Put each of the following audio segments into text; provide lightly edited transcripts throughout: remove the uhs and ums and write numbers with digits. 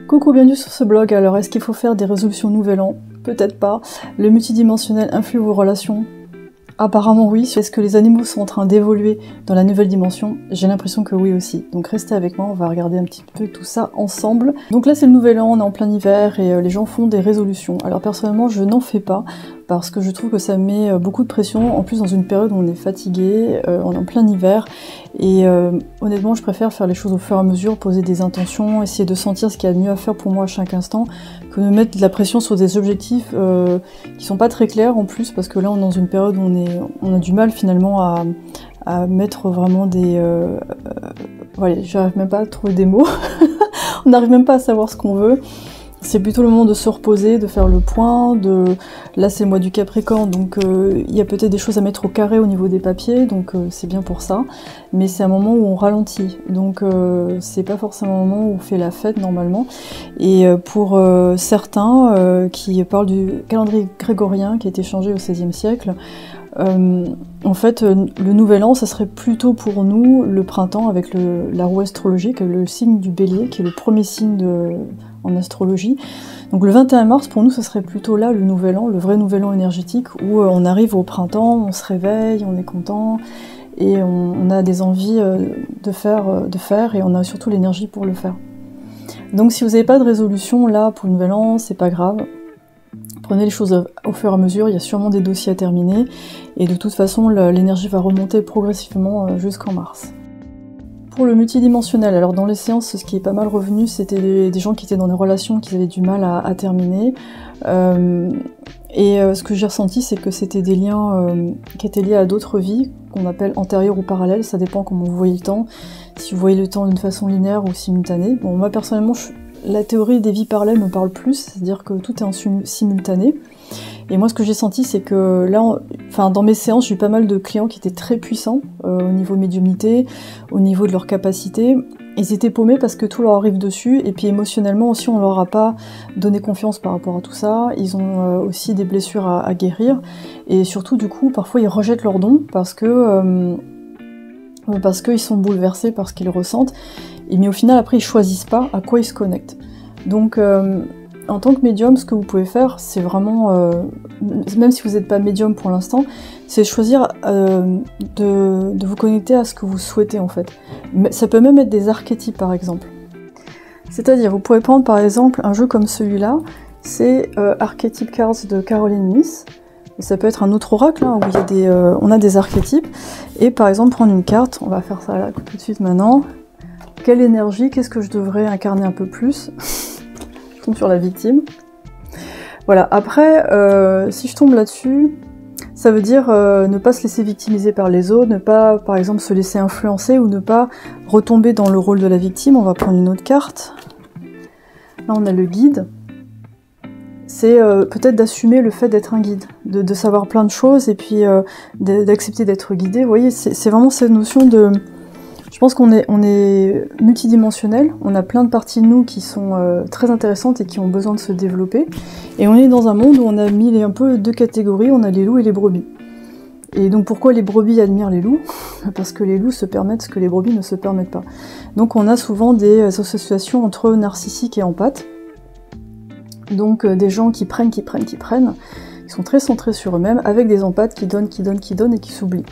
Coucou, bienvenue sur ce blog. Alors, est-ce qu'il faut faire des résolutions nouvel an? Peut-être pas. Le multidimensionnel influe vos relations? Apparemment oui. Est-ce que les animaux sont en train d'évoluer dans la nouvelle dimension? J'ai l'impression que oui aussi. Donc restez avec moi, on va regarder un petit peu tout ça ensemble. Donc là c'est le nouvel an, on est en plein hiver et les gens font des résolutions. Alors personnellement je n'en fais pas parce que je trouve que ça met beaucoup de pression, en plus dans une période où on est fatigué, on est en plein hiver, et honnêtement je préfère faire les choses au fur et à mesure, poser des intentions, essayer de sentir ce qu'il y a de mieux à faire pour moi à chaque instant, que de mettre de la pression sur des objectifs qui sont pas très clairs en plus, parce que là on est dans une période où on a du mal finalement à mettre vraiment des... voilà, j'arrive même pas à trouver des mots, on n'arrive même pas à savoir ce qu'on veut. C'est plutôt le moment de se reposer, de faire le point, là c'est le mois du Capricorne, donc il y a peut-être des choses à mettre au carré au niveau des papiers, donc c'est bien pour ça, mais c'est un moment où on ralentit, donc c'est pas forcément un moment où on fait la fête normalement, et pour certains qui parlent du calendrier grégorien qui a été changé au XVIe siècle, en fait, le nouvel an, ça serait plutôt pour nous le printemps avec la roue astrologique, le signe du bélier, qui est le premier signe en astrologie. Donc le 21 mars, pour nous, ce serait plutôt là le nouvel an, le vrai nouvel an énergétique, où on arrive au printemps, on se réveille, on est content, et on a des envies de faire, et on a surtout l'énergie pour le faire. Donc si vous n'avez pas de résolution là pour le nouvel an, c'est pas grave. Prenez les choses au fur et à mesure, il y a sûrement des dossiers à terminer, et de toute façon l'énergie va remonter progressivement jusqu'en mars. Pour le multidimensionnel, alors dans les séances, ce qui est pas mal revenu, c'était des gens qui étaient dans des relations qui avaient du mal à terminer, et ce que j'ai ressenti, c'est que c'était des liens qui étaient liés à d'autres vies, qu'on appelle antérieures ou parallèles, ça dépend comment vous voyez le temps, si vous voyez le temps d'une façon linéaire ou simultanée. Bon, moi personnellement, la théorie des vies parallèles me parle plus, c'est-à-dire que tout est en simultané. Et moi ce que j'ai senti, c'est que là, dans mes séances, j'ai eu pas mal de clients qui étaient très puissants au niveau médiumnité, au niveau de leur capacité. Ils étaient paumés parce que tout leur arrive dessus, et puis émotionnellement aussi on leur a pas donné confiance par rapport à tout ça. Ils ont aussi des blessures à guérir, et surtout du coup parfois ils rejettent leurs dons parce qu'ils sont bouleversés par ce qu'ils ressentent, mais au final après ils choisissent pas à quoi ils se connectent. Donc en tant que médium, ce que vous pouvez faire, c'est vraiment, même si vous n'êtes pas médium pour l'instant, c'est choisir de vous connecter à ce que vous souhaitez en fait. Mais ça peut même être des archétypes par exemple. C'est-à-dire, vous pouvez prendre par exemple un jeu comme celui-là, c'est Archetype Cards de Caroline Myss. Ça peut être un autre oracle hein, où on a des archétypes, et par exemple prendre une carte, on va faire ça là tout de suite maintenant. Quelle énergie, qu'est-ce que je devrais incarner un peu plus? Je tombe sur la victime. Voilà, après, si je tombe là-dessus, ça veut dire ne pas se laisser victimiser par les autres, ne pas, par exemple, se laisser influencer ou ne pas retomber dans le rôle de la victime. On va prendre une autre carte. Là, on a le guide. C'est peut-être d'assumer le fait d'être un guide, de savoir plein de choses et puis d'accepter d'être guidé. Vous voyez, c'est vraiment cette notion de... Je pense qu'on est multidimensionnel, on a plein de parties de nous qui sont très intéressantes et qui ont besoin de se développer. Et on est dans un monde où on a mis un peu deux catégories, on a les loups et les brebis. Et donc pourquoi les brebis admirent les loups? Parce que les loups se permettent ce que les brebis ne se permettent pas. Donc on a souvent des associations entre narcissiques et empathes. Donc des gens qui prennent, qui sont très centrés sur eux-mêmes, avec des empathes qui donnent et qui s'oublient.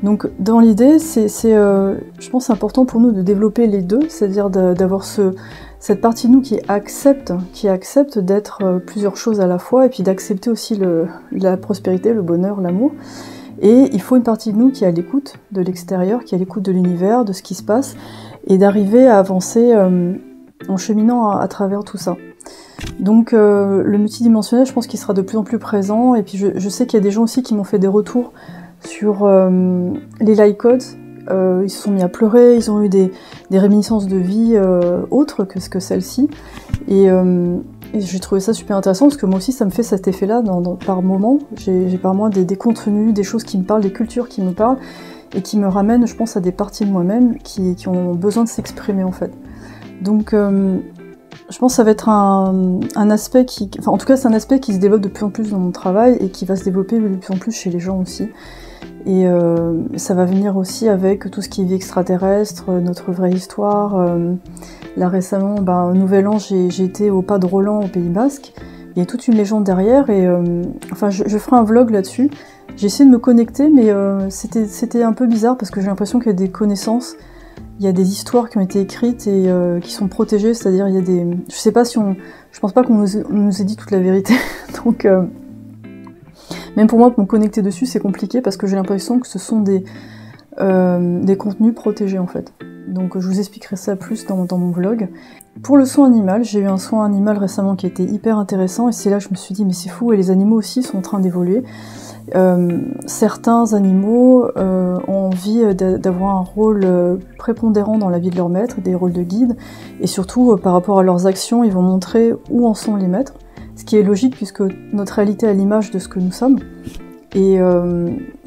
Donc dans l'idée, je pense c'est important pour nous de développer les deux, c'est-à-dire d'avoir cette partie de nous qui accepte d'être plusieurs choses à la fois, et puis d'accepter aussi la prospérité, le bonheur, l'amour. Et il faut une partie de nous qui est à l'écoute de l'extérieur, qui est à l'écoute de l'univers, de ce qui se passe, et d'arriver à avancer en cheminant à travers tout ça. Donc le multidimensionnel, je pense qu'il sera de plus en plus présent, et puis je sais qu'il y a des gens aussi qui m'ont fait des retours sur les light codes. Ils se sont mis à pleurer, ils ont eu des réminiscences de vie autres que celle-ci, et j'ai trouvé ça super intéressant parce que moi aussi ça me fait cet effet-là par moment. J'ai par moi des contenus, des choses qui me parlent, des cultures qui me parlent et qui me ramènent, je pense, à des parties de moi-même qui ont besoin de s'exprimer en fait. Donc je pense que ça va être un aspect en tout cas c'est un aspect qui se développe de plus en plus dans mon travail et qui va se développer de plus en plus chez les gens aussi. Et ça va venir aussi avec tout ce qui est vie extraterrestre, notre vraie histoire, Là récemment, au Nouvel An, j'ai été au Pas de Roland au Pays Basque. Il y a toute une légende derrière et enfin je ferai un vlog là-dessus. J'ai essayé de me connecter mais c'était un peu bizarre parce que j'ai l'impression qu'il y a des connaissances, il y a des histoires qui ont été écrites et qui sont protégées, c'est-à-dire il y a des... Je sais pas si on... Je pense pas qu'on nous ait dit toute la vérité, donc... Même pour moi, pour me connecter dessus, c'est compliqué parce que j'ai l'impression que ce sont des contenus protégés en fait. Donc je vous expliquerai ça plus dans mon vlog. Pour le soin animal, j'ai eu un soin animal récemment qui était hyper intéressant et c'est là que je me suis dit mais c'est fou et les animaux aussi sont en train d'évoluer. Certains animaux ont envie d'avoir un rôle prépondérant dans la vie de leur maître, des rôles de guide, et surtout par rapport à leurs actions, ils vont montrer où en sont les maîtres, ce qui est logique puisque notre réalité est à l'image de ce que nous sommes. Et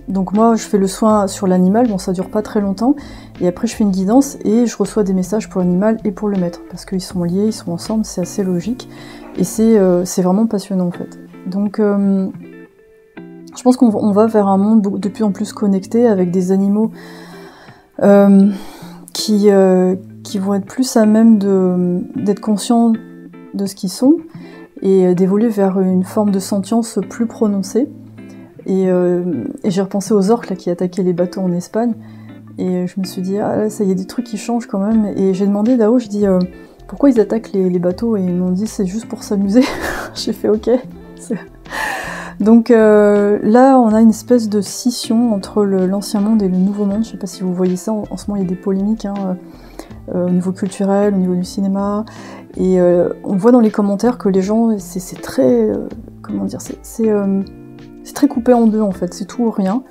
donc moi je fais le soin sur l'animal, bon ça dure pas très longtemps, et après je fais une guidance et je reçois des messages pour l'animal et pour le maître, parce qu'ils sont liés, ils sont ensemble, c'est assez logique, et c'est vraiment passionnant en fait. Donc je pense qu'on va vers un monde de plus en plus connecté, avec des animaux qui vont être plus à même d'être conscients de ce qu'ils sont, et d'évoluer vers une forme de sentience plus prononcée. Et j'ai repensé aux orques là, qui attaquaient les bateaux en Espagne, et je me suis dit, ah là, ça y a des trucs qui changent quand même, et j'ai demandé là-haut, je dis, pourquoi ils attaquent les bateaux, et ils m'ont dit, c'est juste pour s'amuser. J'ai fait, ok. Donc là, on a une espèce de scission entre l'ancien monde et le nouveau monde, je sais pas si vous voyez ça, en ce moment il y a des polémiques, au niveau culturel, au niveau du cinéma, et on voit dans les commentaires que les gens, c'est très, comment dire, c'est très coupé en deux en fait, c'est tout ou rien.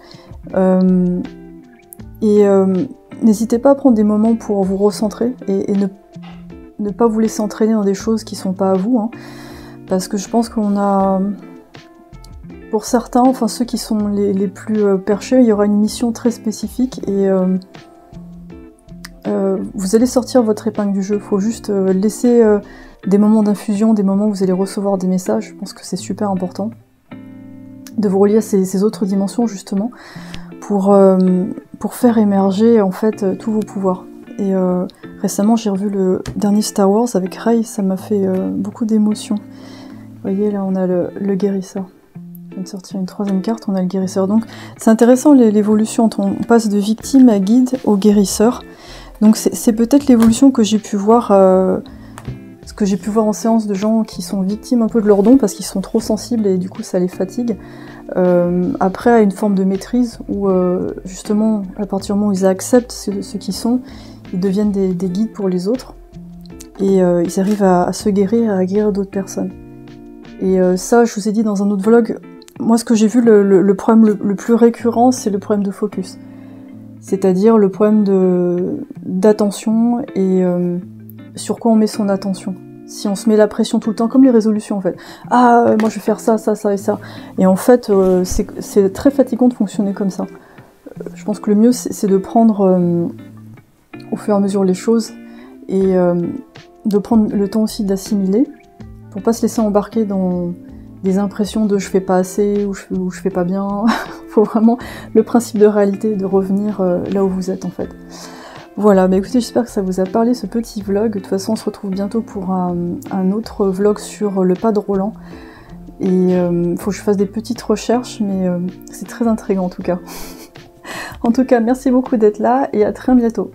N'hésitez pas à prendre des moments pour vous recentrer et ne pas vous laisser entraîner dans des choses qui sont pas à vous, hein, parce que je pense qu'on a, pour certains, enfin ceux qui sont les plus perchés, il y aura une mission très spécifique et vous allez sortir votre épingle du jeu. Faut juste laisser des moments d'infusion, des moments où vous allez recevoir des messages. Je pense que c'est super important de vous relier à ces autres dimensions justement pour faire émerger en fait tous vos pouvoirs. Et récemment j'ai revu le dernier Star Wars avec Rey, ça m'a fait beaucoup d'émotions. Vous voyez là on a le guérisseur. Je viens de sortir une troisième carte, on a le guérisseur. Donc c'est intéressant l'évolution, on passe de victime à guide au guérisseur. Donc c'est peut-être l'évolution que j'ai pu voir, ce que j'ai pu voir en séance de gens qui sont victimes un peu de leur don parce qu'ils sont trop sensibles et du coup ça les fatigue. Après à une forme de maîtrise où justement à partir du moment où ils acceptent ce qu'ils sont, ils deviennent des guides pour les autres et ils arrivent à se guérir, à guérir d'autres personnes. Et ça je vous ai dit dans un autre vlog, moi ce que j'ai vu le problème le plus récurrent c'est le problème de focus. C'est-à-dire le problème d'attention et sur quoi on met son attention. Si on se met la pression tout le temps, comme les résolutions en fait. Ah, moi je vais faire ça, ça, ça et ça. Et en fait, c'est très fatigant de fonctionner comme ça. Je pense que le mieux c'est de prendre au fur et à mesure les choses et de prendre le temps aussi d'assimiler pour pas se laisser embarquer dans des impressions de je fais pas assez ou je fais pas bien. Faut vraiment le principe de réalité, de revenir là où vous êtes en fait. Voilà, bah écoutez, j'espère que ça vous a parlé ce petit vlog. De toute façon, on se retrouve bientôt pour un autre vlog sur le Pas de Roland. Et faut que je fasse des petites recherches, mais c'est très intriguant en tout cas. En tout cas, merci beaucoup d'être là et à très bientôt.